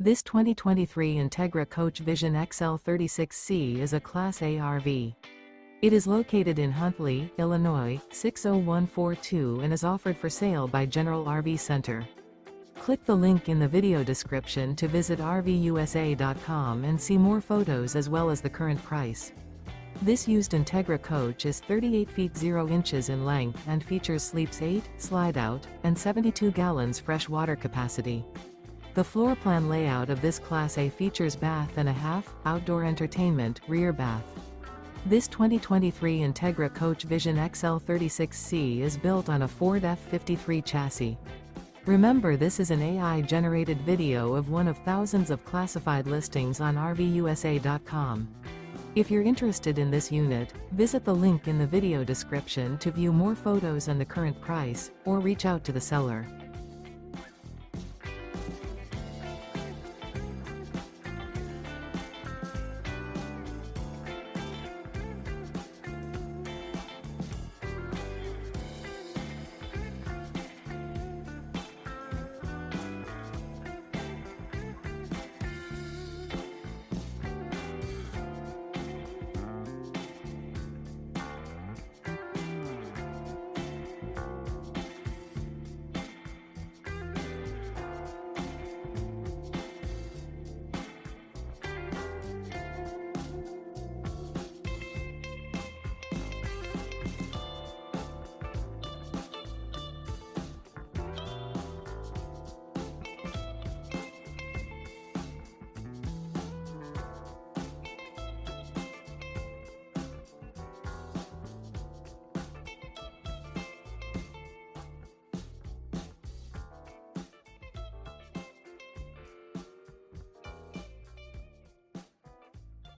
This 2023 Entegra Coach Vision XL 36C is a Class A RV. It is located in Huntley, Illinois, 60142 and is offered for sale by General RV Center. Click the link in the video description to visit RVUSA.com and see more photos as well as the current price. This used Entegra coach is 38 feet 0 inches in length and features sleeps 8, slide-out, and 72 gallons fresh water capacity. The floor plan layout of this Class A features bath and a half, outdoor entertainment, rear bath. This 2023 Entegra Coach Vision XL 36C is built on a Ford F53 chassis. Remember, this is an AI-generated video of one of thousands of classified listings on RVUSA.com. If you're interested in this unit, visit the link in the video description to view more photos and the current price, or reach out to the seller.